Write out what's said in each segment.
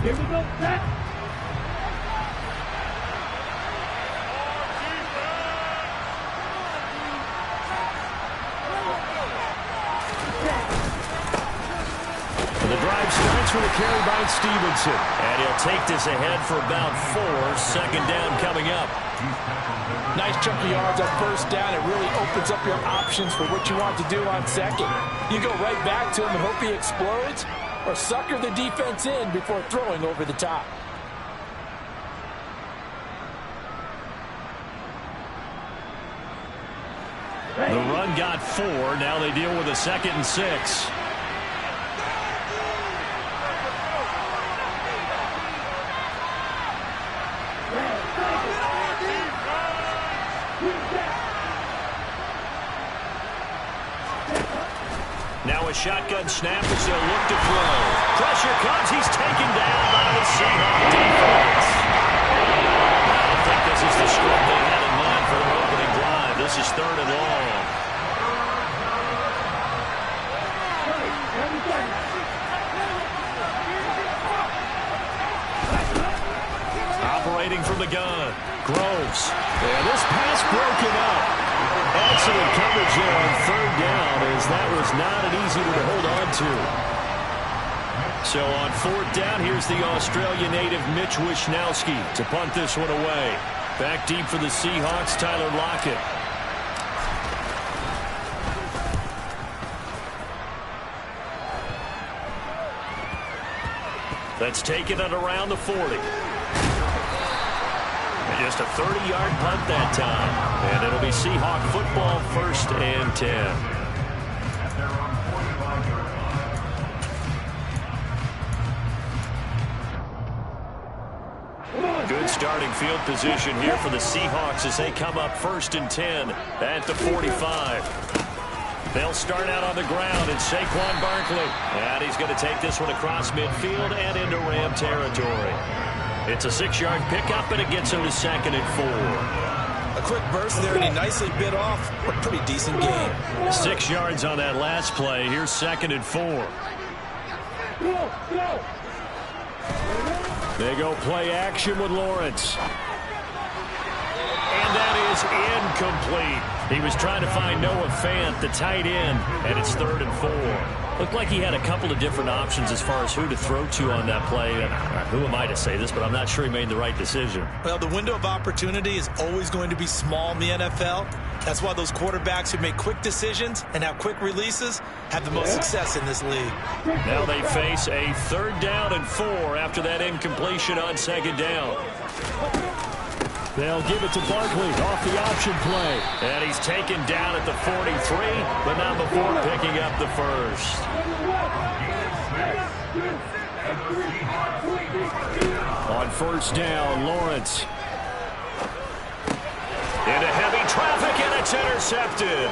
The drive starts with a carry by Stevenson. And he'll take this ahead for about 4. Second down coming up. Nice chunk of yards on first down. It really opens up your options for what you want to do on second. You go right back to him and hope he explodes, or sucker the defense in before throwing over the top. The run got 4. Now they deal with a 2nd and 6. Now a shotgun snap as they'll look to throw. Pressure comes. He's taken down by the Seahawks defense. I don't think this is the script they had in mind for their opening drive. This is 3rd and long. Operating from the gun. Groves. And this pass broken up. Excellent coverage here on 3rd down, as that was not an easy one to hold on to. So on 4th down, here's the Australia native Mitch Wishnowsky to punt this one away. Back deep for the Seahawks, Tyler Lockett. Let's take it at around the 40. Just a 30-yard punt that time. And it'll be Seahawk football, 1st and 10. Good starting field position here for the Seahawks as they come up 1st and 10 at the 45. They'll start out on the ground, and Saquon Barkley. And he's going to take this one across midfield and into Ram territory. It's a 6-yard pickup, and it gets him to 2nd and 4. A quick burst there, and he nicely bit off a pretty decent gain. 6 yards on that last play. Here's 2nd and 4. They go play action with Lawrence. And that is incomplete. He was trying to find Noah Fant, the tight end, and it's 3rd and 4. Looked like he had a couple of different options as far as who to throw to on that play. Who am I to say this, but I'm not sure he made the right decision. Well, the window of opportunity is always going to be small in the NFL. That's why those quarterbacks who make quick decisions and have quick releases have the most success in this league. Now they face a 3rd down and 4 after that incompletion on 2nd down. They'll give it to Barkley off the option play. And he's taken down at the 43, but not before picking up the 1st. On 1st down, Lawrence. Into heavy traffic, and it's intercepted.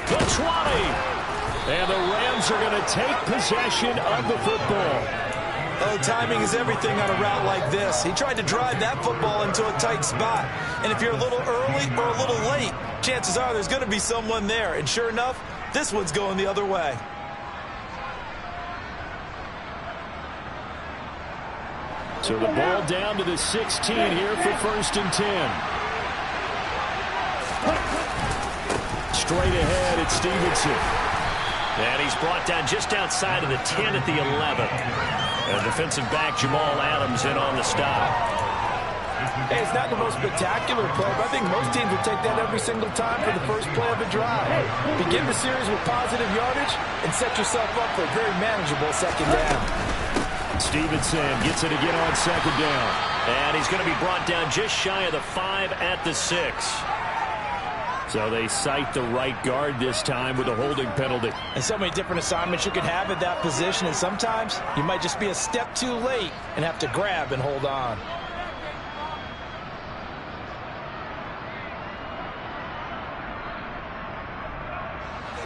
The 20. And the Rams are going to take possession of the football. Oh, timing is everything on a route like this. He tried to drive that football into a tight spot. And if you're a little early or a little late, chances are there's going to be someone there. And sure enough, this one's going the other way. So the ball down to the 16 here for 1st and 10. Straight ahead, it's Stevenson. And he's brought down just outside of the 10 at the 11. And defensive back Jamal Adams in on the stop. Hey, it's not the most spectacular play, but I think most teams would take that every single time for the first play of a drive. Begin the series with positive yardage and set yourself up for a very manageable 2nd down. Stevenson gets it again on 2nd down. And he's going to be brought down just shy of the 5 at the 6. So they cite the right guard this time with a holding penalty. And so many different assignments you could have at that position, and sometimes you might just be a step too late and have to grab and hold on.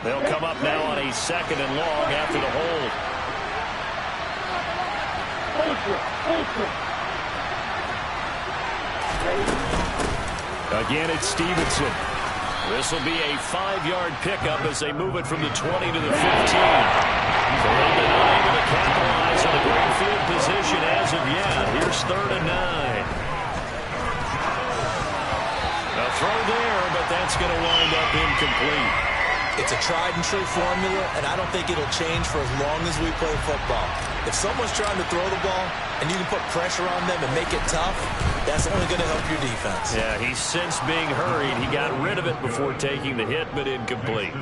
They'll come up now on a 2nd and long after the hold. Again, it's Stevenson. This will be a 5-yard pickup as they move it from the 20 to the 15. So they've been unable to capitalize on a great field position as of yet. Here's 3rd and 9. A throw there, but that's going to wind up incomplete. It's a tried-and-true formula, and I don't think it'll change for as long as we play football. If someone's trying to throw the ball and you can put pressure on them and make it tough, that's only going to help your defense. Yeah, he's since being hurried. He got rid of it before taking the hit, but incomplete.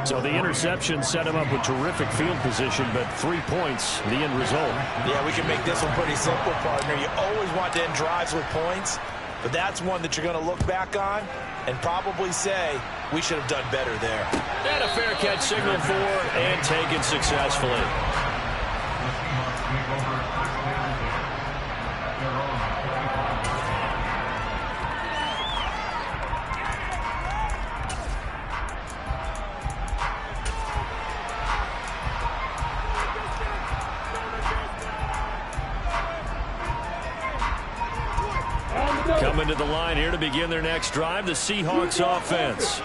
So the interception set him up with terrific field position, but 3 points, the end result. Yeah, we can make this one pretty simple, partner. You always want to end drives with points, but that's one that you're going to look back on and probably say, we should have done better there. And a fair catch signaled for and taken successfully. Coming to the line here to begin their next drive, the Seahawks offense.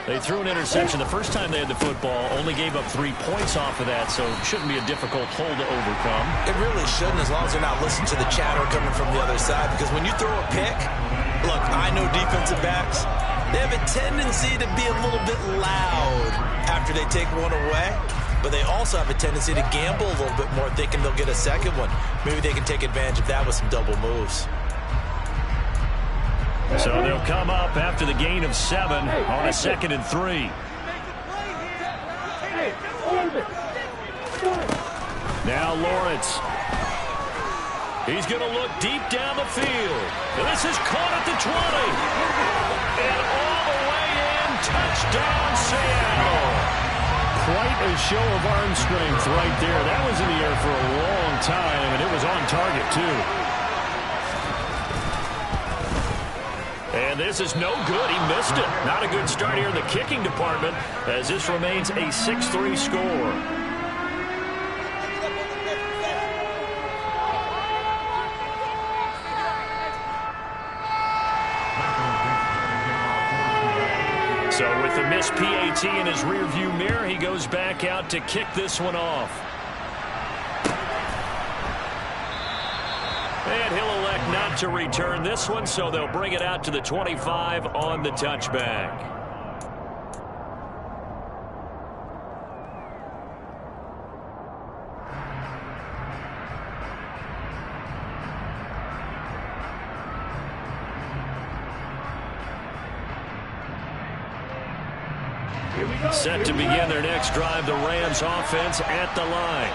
They threw an interception the first time they had the football, only gave up 3 points off of that, so it shouldn't be a difficult hole to overcome. It really shouldn't, as long as they're not listening to the chatter coming from the other side, because when you throw a pick, look, I know defensive backs, they have a tendency to be a little bit loud after they take one away, but they also have a tendency to gamble a little bit more, thinking they'll get a second one. Maybe they can take advantage of that with some double moves. So they'll come up after the gain of 7 on a 2nd and 3. Now Lawrence. He's going to look deep down the field. This is caught at the 20. And all the way in, touchdown Seattle. Quite a show of arm strength right there. That was in the air for a long time, and it was on target too. And this is no good. He missed it. Not a good start here in the kicking department as this remains a 6-3 score. So with the missed PAT in his rearview mirror, he goes back out to kick this one off. And he'll elect not to return this one, so they'll bring it out to the 25 on the touchback. Set to begin their next drive, the Rams offense at the line.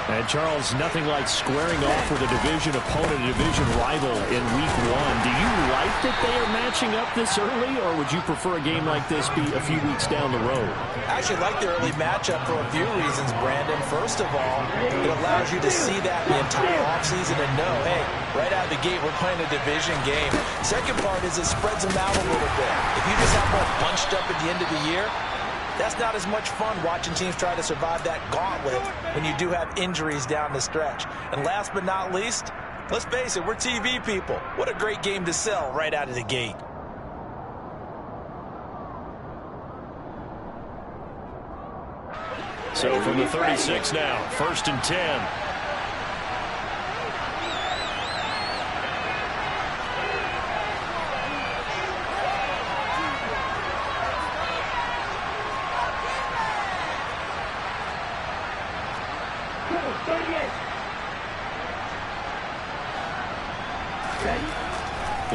And, Charles, nothing like squaring off with a division opponent, a division rival in Week 1. Do you like that they are matching up this early, or would you prefer a game like this be a few weeks down the road? I actually like the early matchup for a few reasons, Brandon. First of all, it allows you to see that the entire offseason and know, hey, right out of the gate, we're playing a division game. Second part is it spreads them out a little bit. If you just have both bunched up at the end of the year, that's not as much fun watching teams try to survive that gauntlet when you do have injuries down the stretch. And last but not least, let's face it, we're TV people. What a great game to sell right out of the gate. So from the 36 now, 1st and 10.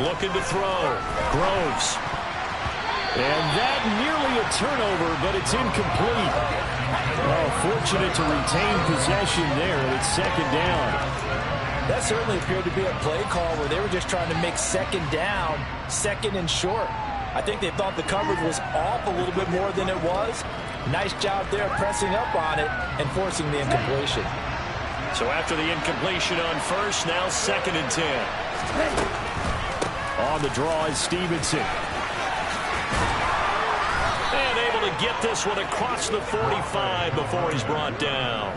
Looking to throw. Groves. And that nearly a turnover, but it's incomplete. Oh, fortunate to retain possession there, and it's 2nd down. That certainly appeared to be a play call where they were just trying to make 2nd down, 2nd and short. I think they thought the coverage was off a little bit more than it was. Nice job there pressing up on it and forcing the incompletion. So after the incompletion on 1st, now 2nd and 10. On the draw is Stevenson. And able to get this one across the 45 before he's brought down.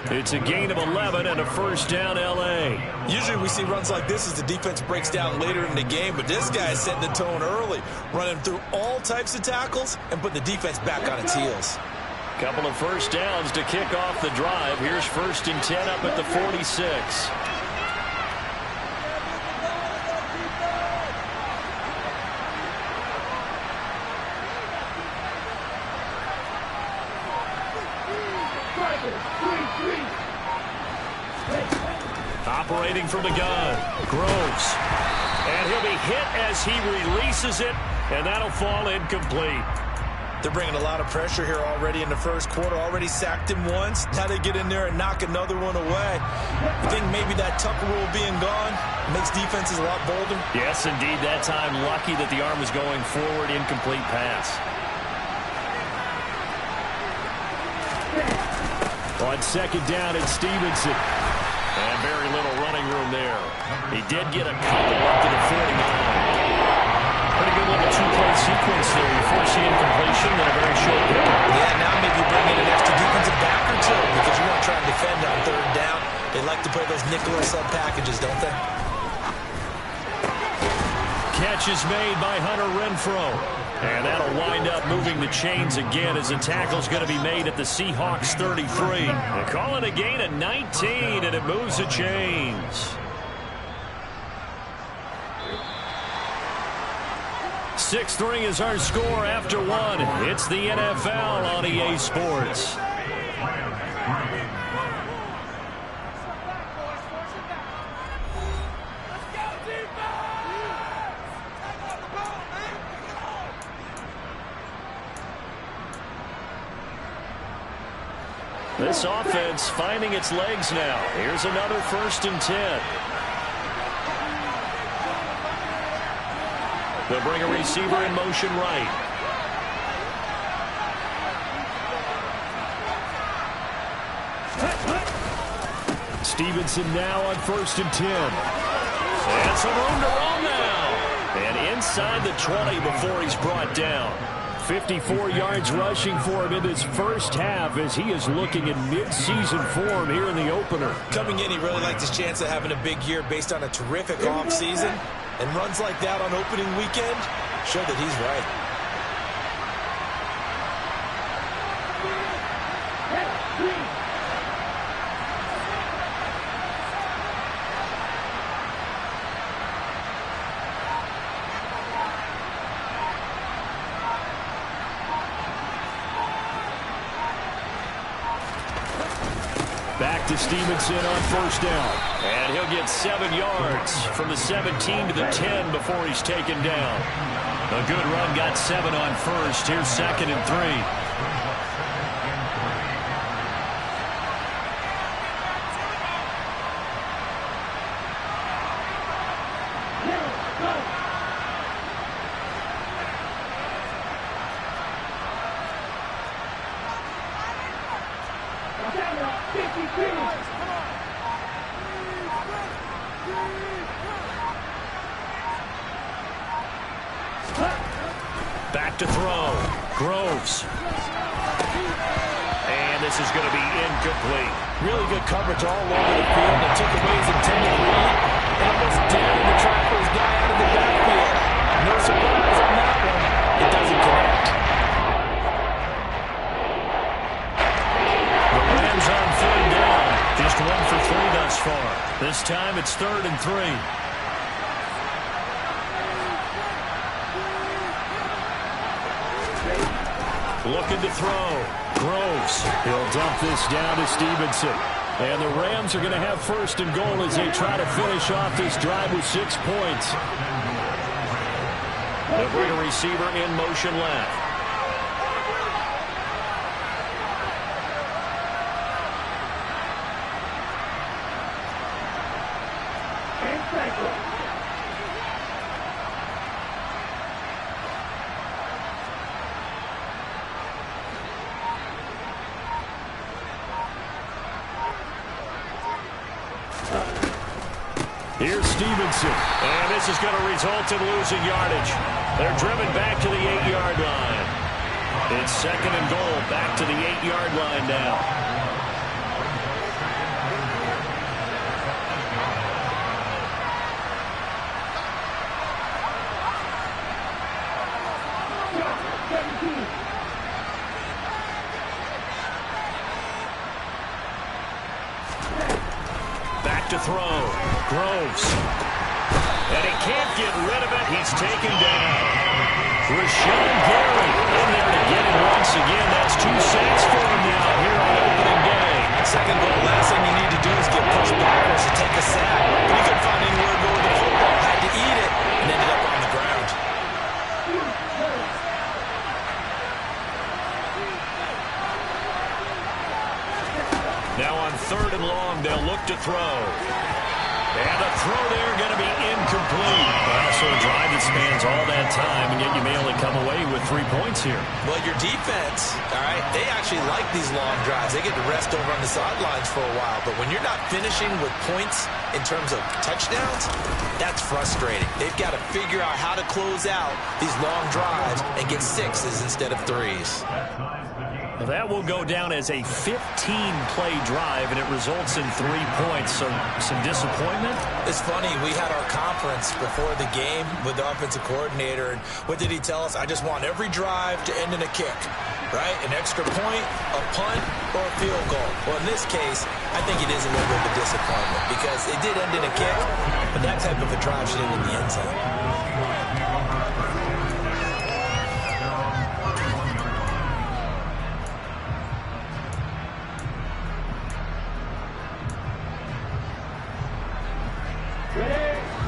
It's a gain of 11 and a first down, L.A. Usually we see runs like this as the defense breaks down later in the game, but this guy is setting the tone early, running through all types of tackles and putting the defense back on its heels. Couple of first downs to kick off the drive. Here's 1st and 10 up at the 46. Operating from the gun, Groves. And he'll be hit as he releases it, and that'll fall incomplete. They're bringing a lot of pressure here already in the first quarter. Already sacked him once. Now they get in there and knock another one away. I think maybe that Tucker rule being gone makes defenses a lot bolder. Yes, indeed. That time, lucky that the arm was going forward. Incomplete pass. On 2nd down, it's Stevenson. And very little running room there. He did get a couple up to the 49. Pretty good little two-play sequence there. You force the incompletion, then a very short pick. Yeah, now maybe bring in an extra defensive back or two because you want to try and defend on 3rd down. They like to play those nickel or sub packages, don't they? Catch is made by Hunter Renfrow. And that'll wind up moving the chains again as the tackle's going to be made at the Seahawks 33. They call it a gain of 19, and it moves the chains. 6-3 is our score after 1. It's the NFL on EA Sports. This offense finding its legs now. Here's another 1st and 10. They'll bring a receiver in motion right. Stevenson now on 1st and 10. And some room to roam now. And inside the 20 before he's brought down. 54 yards rushing for him in this first half as he is looking in mid-season form here in the opener. Coming in, he really liked his chance of having a big year based on a terrific offseason. And runs like that on opening weekend show that he's right. Back to Stevenson on 1st down. And he'll get 7 yards from the 17 to the 10 before he's taken down. A good run, got 7 on 1st. Here's 2nd and 3. Back to throw. Groves. And this is going to be incomplete. Really good coverage all over the field that took away his intended lead and almost dared to tackle his guy out of the backfield. No surprise on that one. It doesn't connect. The Rams on 3rd down. Just 1 for 3 thus far. This time it's 3rd and 3. Looking to throw. Groves. He'll dump this down to Stevenson. And the Rams are going to have 1st and goal as they try to finish off this drive with 6 points. They'll bring a receiver in motion left. Here's Stevenson, and this is going to result in losing yardage. They're driven back to the 8-yard line. It's second and goal, back to the 8-yard line now. Back to throw. Groves. And he can't get rid of it. He's taken down. Rashawn Gary in there to get him once again. That's 2 sacks for him now here on opening day. Second goal, last thing you need to do is get pushed backwards to take a sack. But he couldn't find anywhere to go with the football. Had to eat it and ended up on the ground. Now on 3rd and long, they'll look to throw. And the throw there going to be incomplete. Well, so a drive that spans all that time, and yet you may only come away with 3 points here. Well, your defense, all right, they actually like these long drives. They get to rest over on the sidelines for a while. But when you're not finishing with points in terms of touchdowns, that's frustrating. They've got to figure out how to close out these long drives and get 6s instead of 3s. Well, that will go down as a 15-play drive, and it results in 3 points. So some disappointment? It's funny. We had our conference before the game with the offensive coordinator, and what did he tell us? I just want every drive to end in a kick, right? An extra point, a punt, or a field goal. Well, in this case, I think it is a little bit of a disappointment because it did end in a kick, but that type of a drive should end in the end zone.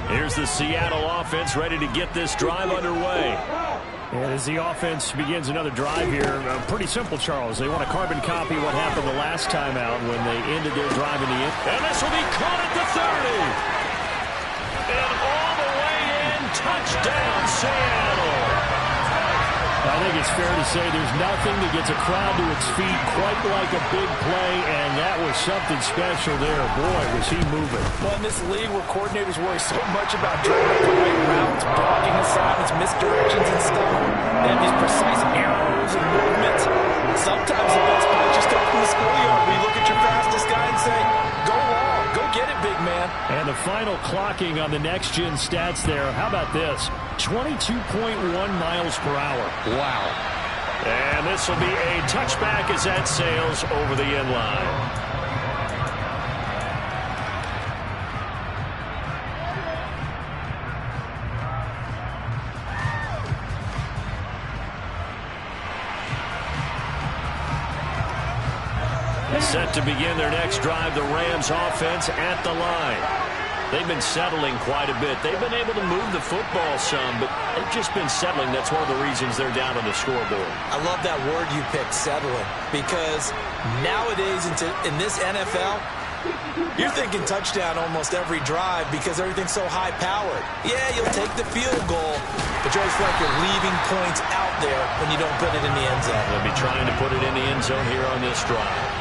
Here's the Seattle offense ready to get this drive underway. And as the offense begins another drive here, pretty simple, Charles. They want to carbon copy what happened the last time out when they ended their drive in the end. And this will be caught at the 30. And all the way in, touchdown, Seattle. I think it's fair to say there's nothing that gets a crowd to its feet quite like a big play, and that was something special there. Boy, was he moving. Well, in this league where coordinators worry so much about drawing up the right routes, blocking assignments, misdirections and stuff, they have these precise arrows and movements. Sometimes the best play is just off in the schoolyard where you look at your fastest guy and say, go long, go get it, big man. And the final clocking on the next-gen stats there, how about this? 22.1 miles per hour. Wow. And this will be a touchback as that sails over the end line. Set to begin their next drive, the Rams offense at the line. They've been settling quite a bit. They've been able to move the football some, but they've just been settling. That's one of the reasons they're down on the scoreboard. I love that word you picked, settling, because nowadays in this NFL, you're thinking touchdown almost every drive because everything's so high-powered. Yeah, you'll take the field goal, but you always feel like you're leaving points out there when you don't put it in the end zone. They'll be trying to put it in the end zone here on this drive.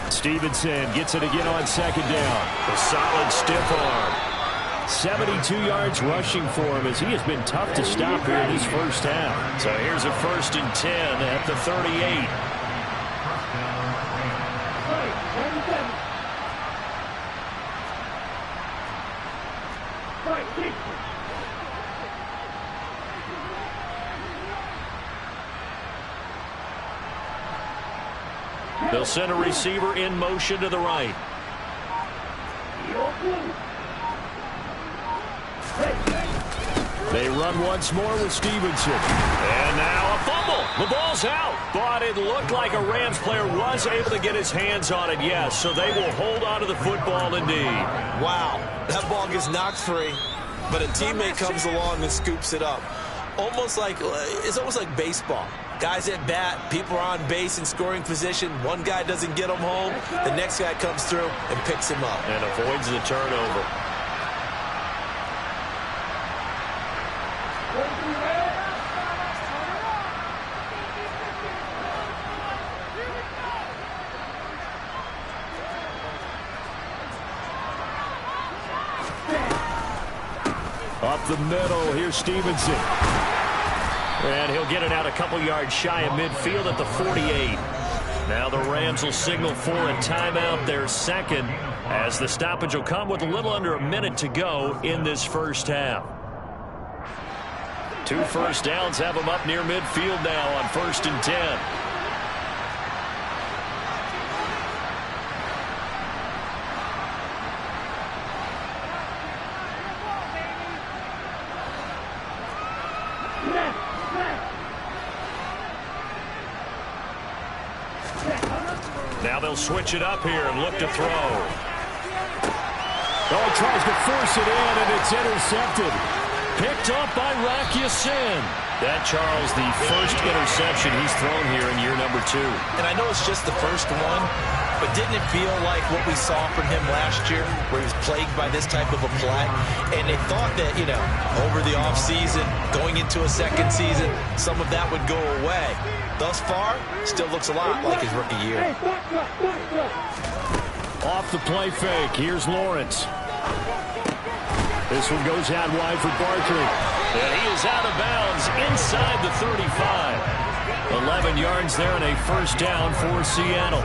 Stevenson gets it again on second down. A solid stiff arm. 72 yards rushing for him as he has been tough to stop here in this first half. So here's a 1st and 10 at the 38. They'll send a receiver in motion to the right. They run once more with Stevenson. And now a fumble. The ball's out. But it looked like a Rams player was able to get his hands on it, yes. So they will hold on to the football indeed. Wow. That ball gets knocked free, but a teammate comes along and scoops it up. It's almost like baseball. Guys at bat, people are on base in scoring position. One guy doesn't get him home. The next guy comes through and picks him up. And avoids the turnover. Up the middle, here's Stevenson. And he'll get it out a couple yards shy of midfield at the 48. Now the Rams will signal for a timeout, their second, as the stoppage will come with a little under a minute to go in this first half. 2 first downs have them up near midfield now on 1st and 10. Now they'll switch it up here and look to throw. Oh, he tries to force it in, and it's intercepted. Picked up by Rakiasin. That, Charles, the first interception he's thrown here in year number 2. And I know it's just the first one, but didn't it feel like what we saw from him last year, where he was plagued by this type of a play? And they thought that, over the offseason, going into a second season, some of that would go away. Thus far, still looks a lot like his rookie year. Off the play fake, here's Lawrence. This one goes out wide for Barkley. And he is out of bounds inside the 35. 11 yards there and a first down for Seattle.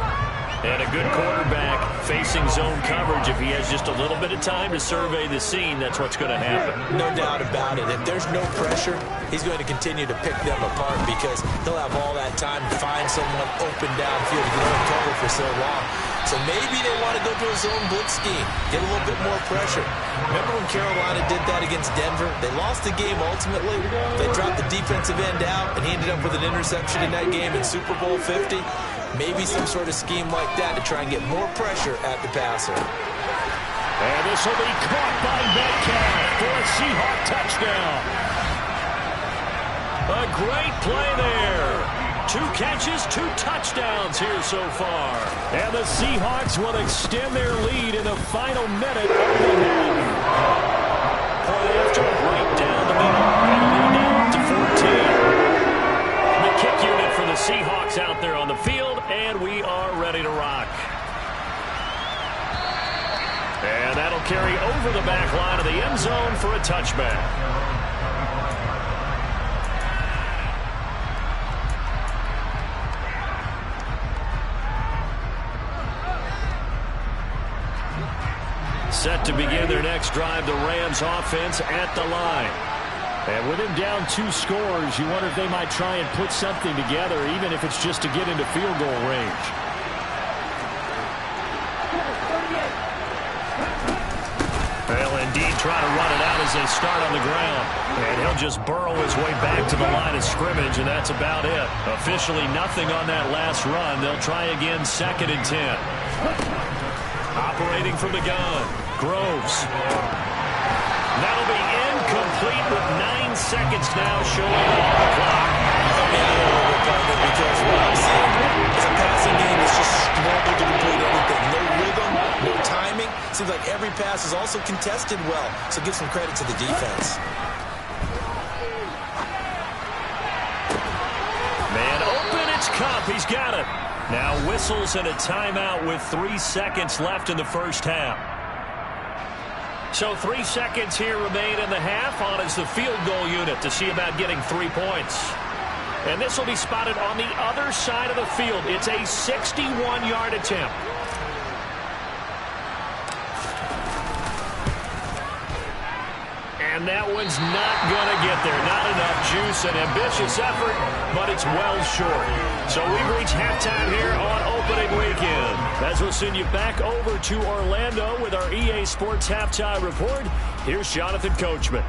And a good quarterback facing zone coverage. If he has just a little bit of time to survey the scene, that's what's going to happen. No doubt about it. If there's no pressure, he's going to continue to pick them apart because he'll have all that time to find someone open downfield to get him covered for so long. So maybe they want to go to a zone blitz scheme, get a little bit more pressure. Remember when Carolina did that against Denver? They lost the game ultimately. They dropped the defensive end out, and he ended up with an interception in that game in Super Bowl 50. Maybe some sort of scheme like that to try and get more pressure at the passer. And this will be caught by Metcalf for a Seahawks touchdown. A great play there. 2 catches, 2 touchdowns here so far. And the Seahawks will extend their lead in the final minute of the half. Point after right down the middle. And lead to 14. The kick unit for the Seahawks out there on the field, and we are ready to rock. And that'll carry over the back line of the end zone for a touchback. Set to begin their next drive, the Rams offense at the line. And with him down 2 scores, you wonder if they might try and put something together, even if it's just to get into field goal range. They'll indeed try to run it out as they start on the ground. And he'll just burrow his way back to the line of scrimmage, and that's about it. Officially nothing on that last run. They'll try again 2nd and 10. Operating from the gun, Groves. That'll be incomplete with 9 seconds now showing on the clock. Because what I'm seeing is a passing game that's just struggled to complete anything. No rhythm, no timing. Seems like every pass is also contested well, so give some credit to the defense. Man open, it's Cup. He's got it. Now whistles and a timeout with 3 seconds left in the first half. So 3 seconds here remain in the half. On is the field goal unit to see about getting 3 points. And this will be spotted on the other side of the field. It's a 61-yard attempt. And that one's not going to get there. Not enough juice, an ambitious effort, but it's well short. So we've reached halftime here on opening weekend. As we'll send you back over to Orlando with our EA Sports Halftime Report, here's Jonathan Coachman.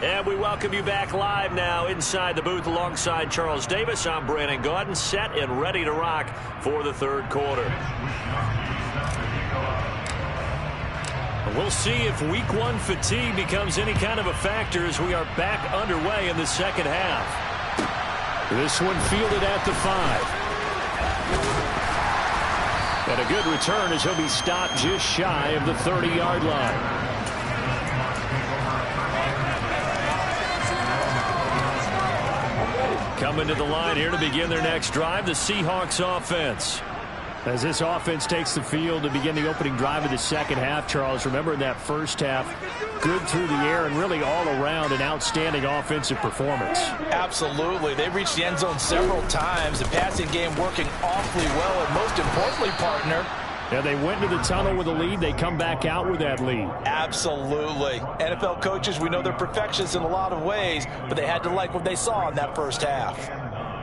And we welcome you back live now inside the booth alongside Charles Davis. I'm Brandon Gaudin, set and ready to rock for the third quarter. We'll see if week one fatigue becomes any kind of a factor as we are back underway in the second half. This one fielded at the 5. And a good return as he'll be stopped just shy of the 30-yard line. Coming to the line here to begin their next drive, the Seahawks offense. As this offense takes the field to begin the opening drive of the second half, Charles, remember in that first half, good through the air and really all around an outstanding offensive performance. Absolutely. They reached the end zone several times. The passing game working awfully well, and most importantly, partner, yeah, they went to the tunnel with a lead. They come back out with that lead. Absolutely. NFL coaches, we know they're perfectionists in a lot of ways, but they had to like what they saw in that first half.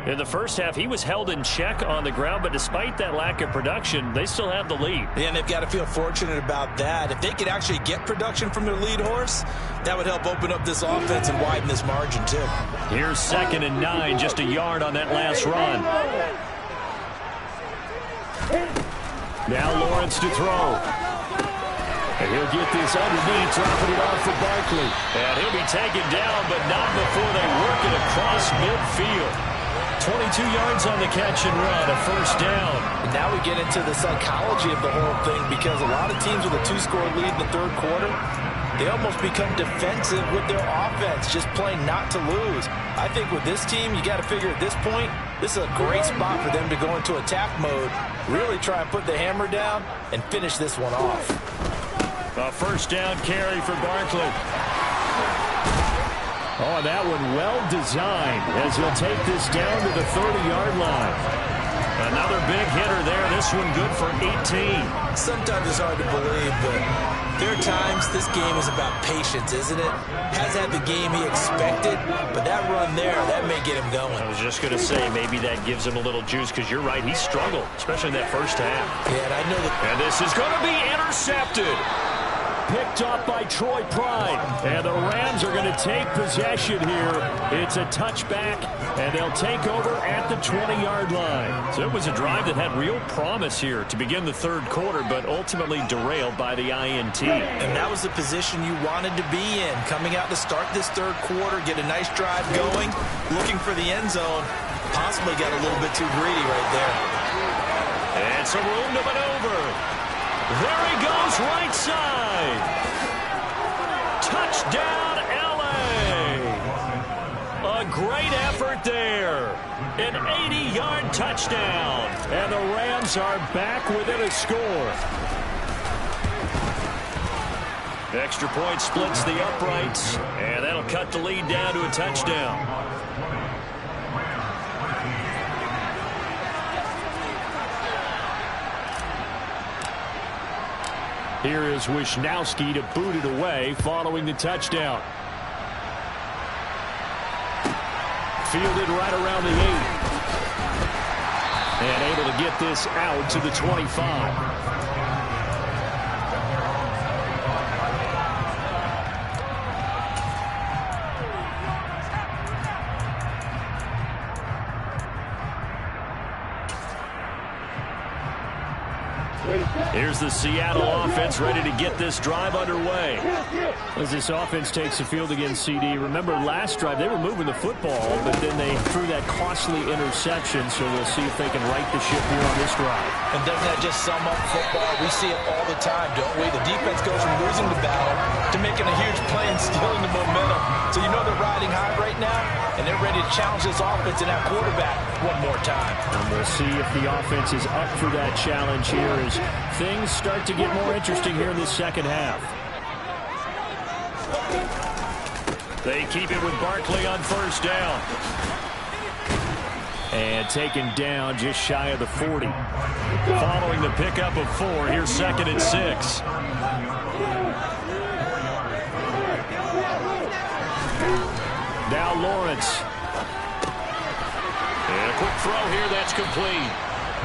In the first half, he was held in check on the ground, but despite that lack of production, they still have the lead. Yeah, and they've got to feel fortunate about that. If they could actually get production from their lead horse, that would help open up this offense and widen this margin, too. Here's 2nd and 9, just a yard on that last run. Now Lawrence to throw. And he'll get this underneath, dropping it off for Barkley. And he'll be taken down, but not before they work it across midfield. 22 yards on the catch and run, a first down. And now we get into the psychology of the whole thing, because a lot of teams with a 2-score lead in the third quarter, they almost become defensive with their offense, just playing not to lose. I think with this team, you got to figure at this point, this is a great spot for them to go into attack mode, really try and put the hammer down and finish this one off. A first down carry for Barkley. Oh, that one well designed as he'll take this down to the 30-yard line. Another big hitter there. This one good for 18. Sometimes it's hard to believe, but there are times this game is about patience, isn't it? Has had the game he expected, but that run there, that may get him going. I was just going to say, maybe that gives him a little juice, because you're right, he struggled, especially in that first half. Yeah, and I know that. And this is going to be intercepted. Picked up by Troy Pride. And the Rams are going to take possession here. It's a touchback, and they'll take over at the 20-yard line. So it was a drive that had real promise here to begin the third quarter, but ultimately derailed by the INT. And that was the position you wanted to be in. Coming out to start this third quarter, get a nice drive going, looking for the end zone. Possibly got a little bit too greedy right there. And some room to maneuver. There he goes, right side. Touchdown, L.A. A great effort there. An 80-yard touchdown. And the Rams are back within a score. The extra point splits the uprights, and that'll cut the lead down to a touchdown. Here is Wisnowski to boot it away following the touchdown. Fielded right around the 8. And able to get this out to the 25. Here's the Seattle offense ready to get this drive underway. As this offense takes the field against CD, remember last drive they were moving the football, but then they threw that costly interception, so we'll see if they can right the ship here on this drive. And doesn't that just sum up football? We see it all the time, don't we? The defense goes from losing the battle to making a huge play and stealing the momentum. So you know they're riding high right now, and they're ready to challenge this offense and that quarterback one more time. And we'll see if the offense is up for that challenge here as things start to get more interesting here in the second half. They keep it with Barkley on first down. And taken down just shy of the 40. Following the pickup of 4, here's 2nd and 6. Now Lawrence. And a quick throw here, that's complete.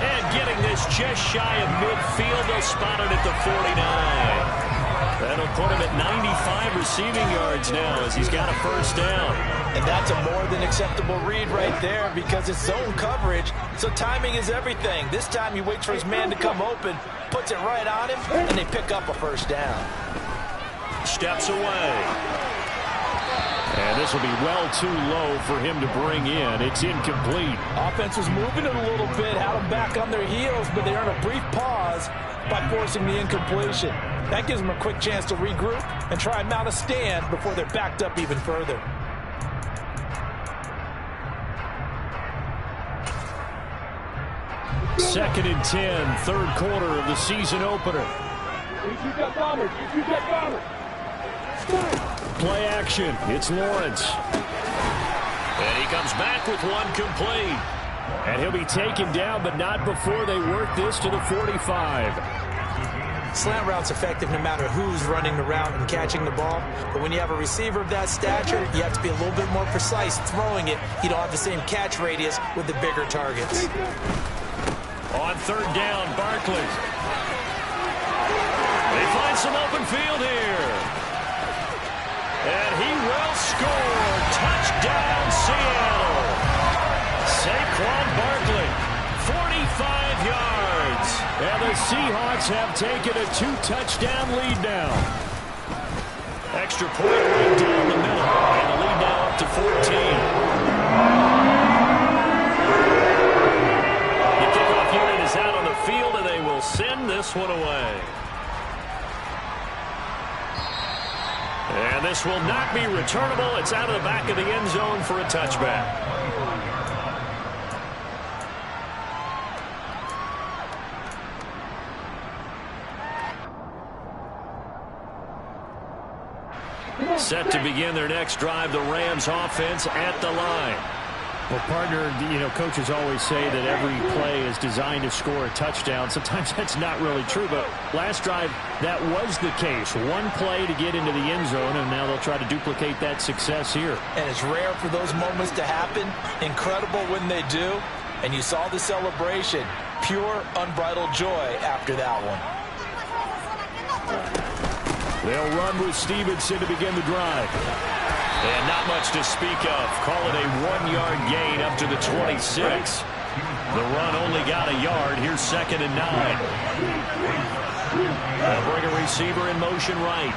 And getting this just shy of midfield, they'll spot it at the 49. That'll put him at 95 receiving yards now as he's got a first down. And that's a more than acceptable read right there because it's zone coverage, so timing is everything. This time he waits for his man to come open, puts it right on him, and they pick up a first down. Steps away. And this will be well too low for him to bring in. It's incomplete. Offense was moving it a little bit, had them back on their heels, but they earn a brief pause by forcing the incompletion. That gives them a quick chance to regroup and try and mount a stand before they're backed up even further. Second and 10, third quarter of the season opener. Play action. It's Lawrence. And he comes back with one complete. And he'll be taken down, but not before they work this to the 45. Slant route's effective no matter who's running the route and catching the ball. But when you have a receiver of that stature, you have to be a little bit more precise throwing it. You don't have the same catch radius with the bigger targets. On third down, Barkley. They find some open field here. And he will score. Touchdown, Seattle. Saquon Barkley, 45 yards. And the Seahawks have taken a 2-touchdown lead now. Extra point right down the middle. And the lead now up to 14. The kickoff unit is out on the field, and they will send this one away. And this will not be returnable. It's out of the back of the end zone for a touchback. Set to begin their next drive, the Rams offense at the line. Well, partner, coaches always say that every play is designed to score a touchdown. Sometimes that's not really true, but last drive, that was the case. One play to get into the end zone, and now they'll try to duplicate that success here. And it's rare for those moments to happen. Incredible when they do. And you saw the celebration. Pure, unbridled joy after that one. They'll run with Stevenson to begin the drive. And not much to speak of. Call it a 1-yard gain up to the 26. The run only got a yard. Here's 2nd and 9. They'll bring a receiver in motion right.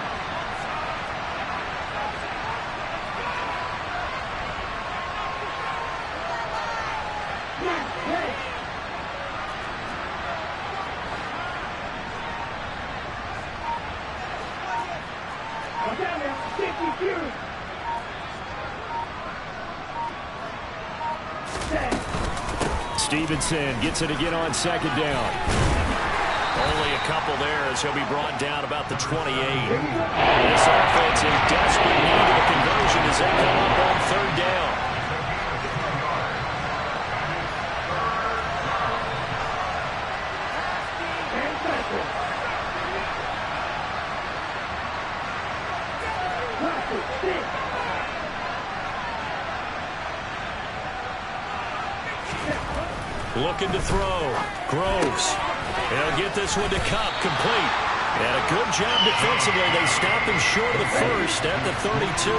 Stevenson gets it again on 2nd down. Only a couple there as he'll be brought down about the 28. This offense in desperate need of a conversion as they come up on 3rd down. Looking to throw. Groves. They'll get this one to Cup, complete. And a good job defensively. They stop him short of the first at the 32.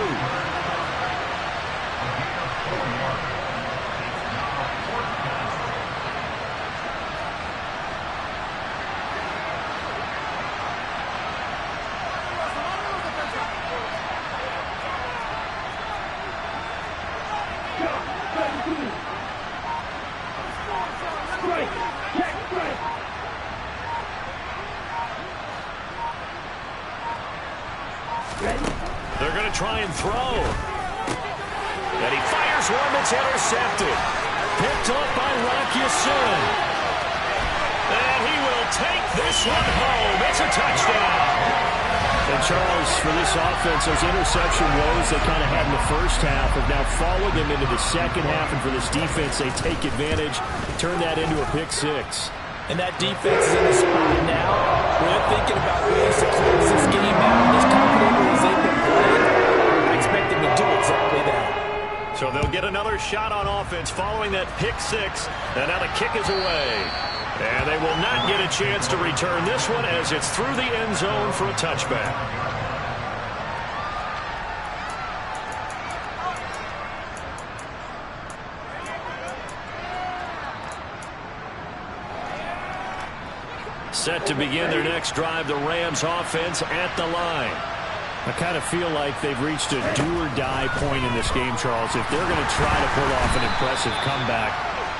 They're going to try and throw. And he fires one that's intercepted. Picked up by Rock Ya-Sin. And he will take this one home. It's a touchdown. And Charles, for this offense, those interception woes they kind of had in the first half have now followed them into the second half. And for this defense, they take advantage, turn that into a pick six. And that defense is in the spot now where they're thinking about ways to close this game out. As confident as they've been playing, I expect them to do exactly that. So they'll get another shot on offense following that pick six. And now the kick is away. And they will not get a chance to return this one as it's through the end zone for a touchback. Set to begin their next drive, the Rams offense at the line. I kind of feel like they've reached a do-or-die point in this game, Charles. If they're going to try to pull off an impressive comeback,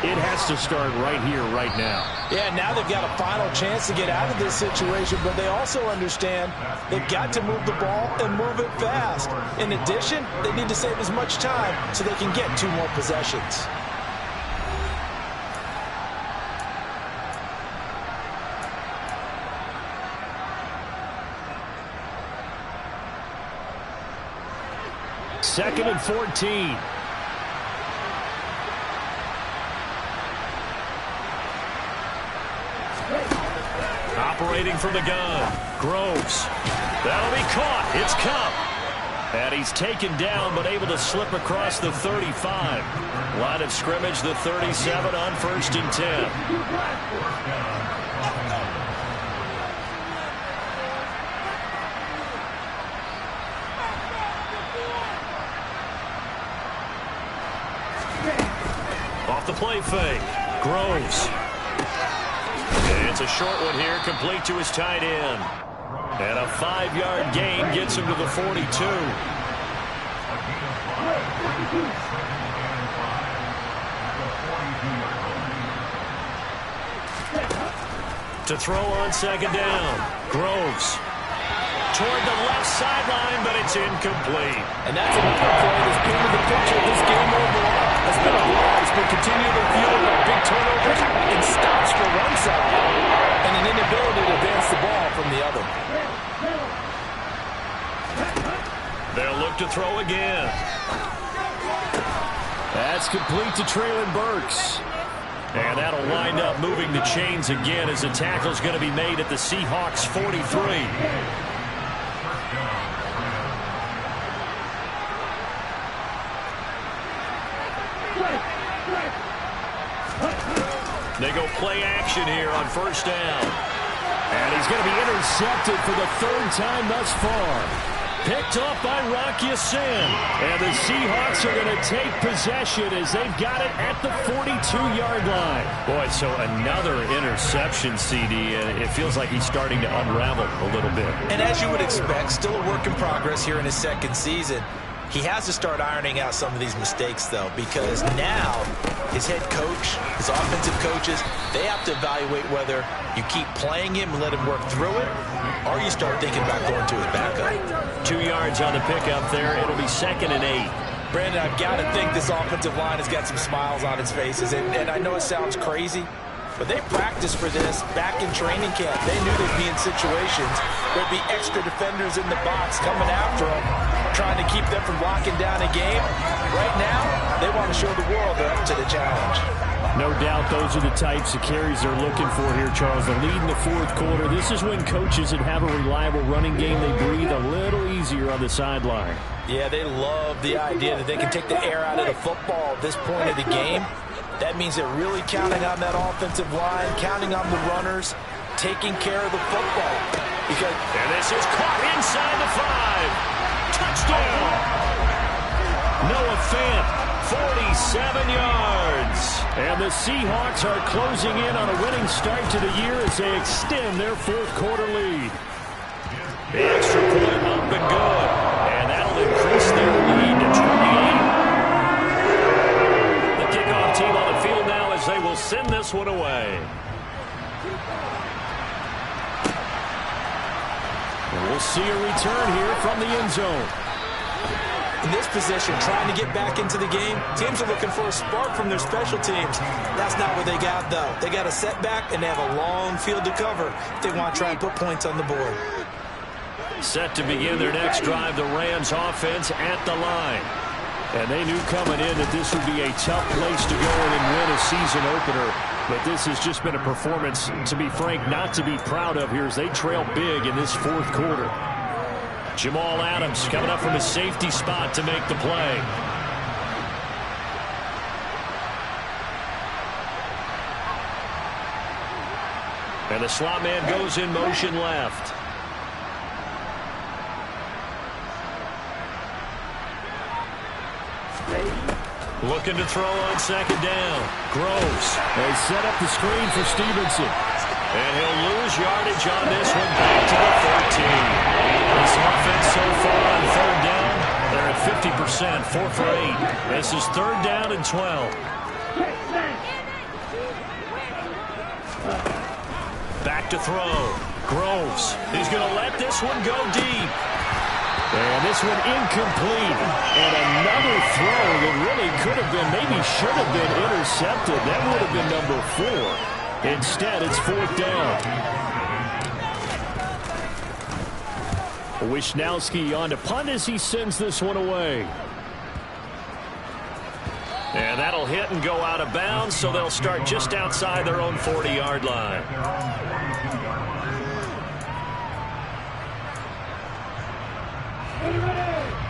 it has to start right here, right now. Yeah, now they've got a final chance to get out of this situation, but they also understand they've got to move the ball and move it fast. In addition, they need to save as much time so they can get 2 more possessions. Second and 14. Operating from the gun, Groves. That'll be caught. It's Cup. And he's taken down but able to slip across the 35. Line of scrimmage, the 37 on 1st and 10. Off the play fake, Groves. And it's a short one here, complete to his tight end. And a 5-yard gain gets him to the 42. To throw on second down, Groves. Toward the left sideline, but it's incomplete. And that's another play that's painted the picture of this game overall. It's been a blowout. It's been continually fueled by big turnovers and stops for one side and an inability to advance the ball from the other. They'll look to throw again. That's complete to Traylon Burks. And that'll wind up moving the chains again as the tackle's going to be made at the Seahawks 43. They go play action here on first down. And he's going to be intercepted for the 3rd time thus far. Picked off by Rocky Sin. And the Seahawks are going to take possession as they've got it at the 42-yard line. Boy, so another interception, CD, and it feels like he's starting to unravel a little bit. And as you would expect, still a work in progress here in his 2nd season. He has to start ironing out some of these mistakes, though, because now his head coach, his offensive coaches, they have to evaluate whether you keep playing him and let him work through it, or you start thinking about going to his backup. 2 yards on the pickup there. It'll be 2nd and 8. Brandon, I've got to think this offensive line has got some smiles on its faces, and I know it sounds crazy, but they practiced for this back in training camp. They knew they'd be in situations where there'd be extra defenders in the box coming after them, trying to keep them from locking down a game. Right now, they want to show the world they're up to the challenge. No doubt those are the types of carries they're looking for here, Charles. The lead in the 4th quarter. This is when coaches that have a reliable running game, they breathe a little easier on the sideline. Yeah, they love the idea that they can take the air out of the football at this point of the game. That means they're really counting on that offensive line, counting on the runners, taking care of the football. And this is caught inside the 5. Touchdown! Noah Fant, 47 yards. And the Seahawks are closing in on a winning start to the year as they extend their 4th quarter lead. The extra point up and good. And that'll increase their lead to 28. The kickoff team on the field now as they will send this one away. And we'll see a return here from the end zone. In this position, trying to get back into the game, teams are looking for a spark from their special teams. That's not what they got, though. They got a setback, and they have a long field to cover if they want to try and put points on the board. Set to begin their next drive, the Rams offense at the line. And they knew coming in that this would be a tough place to go in and win a season opener. But this has just been a performance, to be frank, not to be proud of here as they trail big in this 4th quarter. Jamal Adams coming up from his safety spot to make the play. And the slot man goes in motion left. Looking to throw on second down. Groves. They set up the screen for Stevenson. And he'll lose yardage on this one back to the 13. This offense so far on third down, they're at 50%, 4 for 8. This is third down and 12. Back to throw. Groves. He's going to let this one go deep. And this one incomplete. And another throw that really could have been, maybe should have been intercepted. That would have been number 4. Instead, it's fourth down. Wisnowski on to punt as he sends this one away. And that'll hit and go out of bounds, so they'll start just outside their own 40-yard line.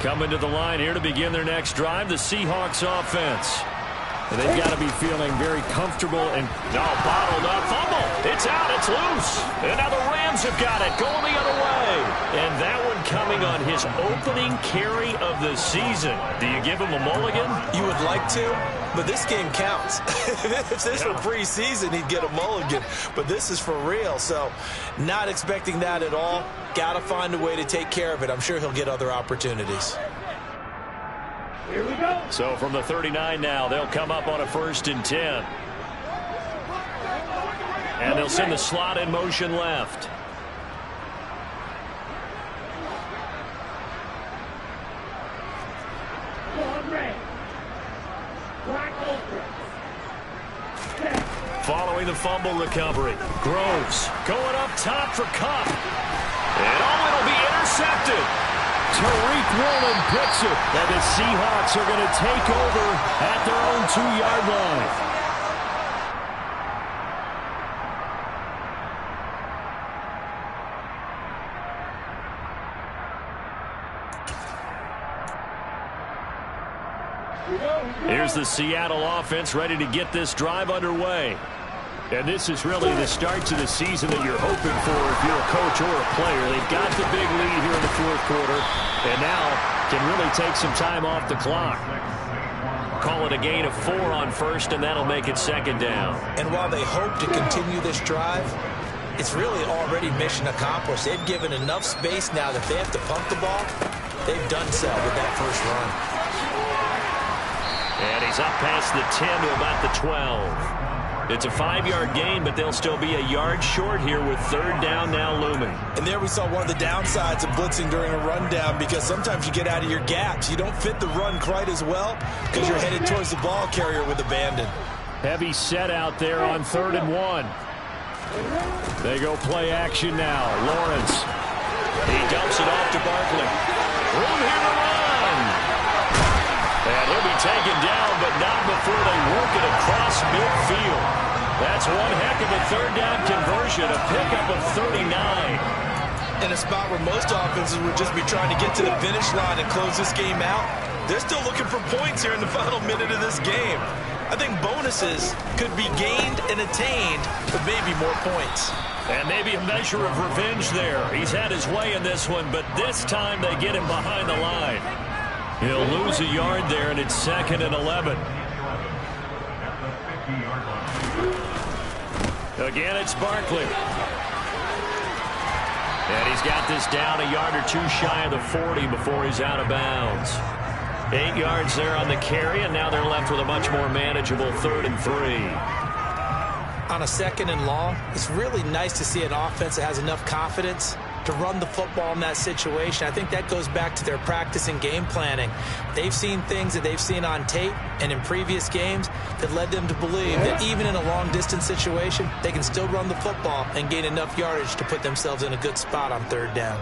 Coming to the line here to begin their next drive, the Seahawks offense. And they've got to be feeling very comfortable and bottled up. Fumble. It's out. It's loose. And now the Rams have got it. Going the other way. And that one coming on his opening carry of the season. Do you give him a mulligan? You would like to, but this game counts. If this were preseason, he'd get a mulligan. But this is for real. So not expecting that at all. Got to find a way to take care of it. I'm sure he'll get other opportunities. Here we go. So from the 39 now, they'll come up on a 1st and 10. And they'll send the slot in motion left. Following the fumble recovery. Groves going up top for Cup. And it'll be intercepted. Tariq Woolen puts it. And the Seahawks are going to take over at their own 2-yard line. Here's the Seattle offense ready to get this drive underway. And this is really the start to the season that you're hoping for if you're a coach or a player. They've got the big lead here in the fourth quarter, and now can really take some time off the clock. Call it a gain of 4 on first, and that'll make it second down. And while they hope to continue this drive, it's really already mission accomplished. They've given enough space now that they have to pump the ball. They've done so with that first run. And he's up past the 10 to about the 12. It's a 5-yard gain, but they'll still be a yard short here with third down now looming. And there we saw one of the downsides of blitzing during a rundown, because sometimes you get out of your gaps. You don't fit the run quite as well because you're headed towards the ball carrier with abandon. Heavy set out there on 3rd and 1. They go play action now. Lawrence. He dumps it off to Barkley. Room here to run. And he'll be taken down, but not before they work it across midfield. That's one heck of a third down conversion, a pickup of 39. In a spot where most offenses would just be trying to get to the finish line and close this game out, they're still looking for points here in the final minute of this game. I think bonuses could be gained and attained, but maybe more points. And maybe a measure of revenge there. He's had his way in this one, but this time they get him behind the line. He'll lose a yard there, and it's 2nd and 11. Again, it's Barkley. And he's got this down a yard or 2 shy of the 40 before he's out of bounds. 8 yards there on the carry, and now they're left with a much more manageable 3rd and 3. On a 2nd and long, it's really nice to see an offense that has enough confidence to run the football in that situation. I think that goes back to their practice and game planning. They've seen things that they've seen on tape and in previous games that led them to believe that even in a long-distance situation, they can still run the football and gain enough yardage to put themselves in a good spot on 3rd down.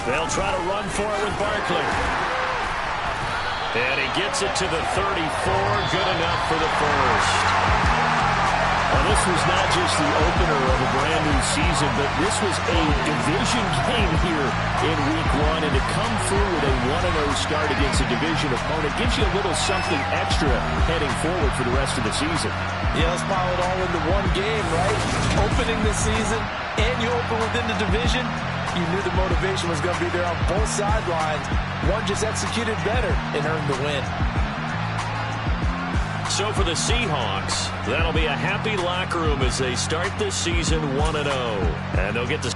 They'll try to run for it with Barkley. And he gets it to the 34. Good enough for the first. And this was not just the opener of a brand-new season, but this was a division game here in Week 1. And to come through with a 1-0 start against a division opponent gives you a little something extra heading forward for the rest of the season. Yeah, let's pile it all into one game, right? Opening the season, and you open within the division. You knew the motivation was going to be there on both sidelines. One just executed better and earned the win. So for the Seahawks, that'll be a happy locker room as they start this season 1-0. And they'll get to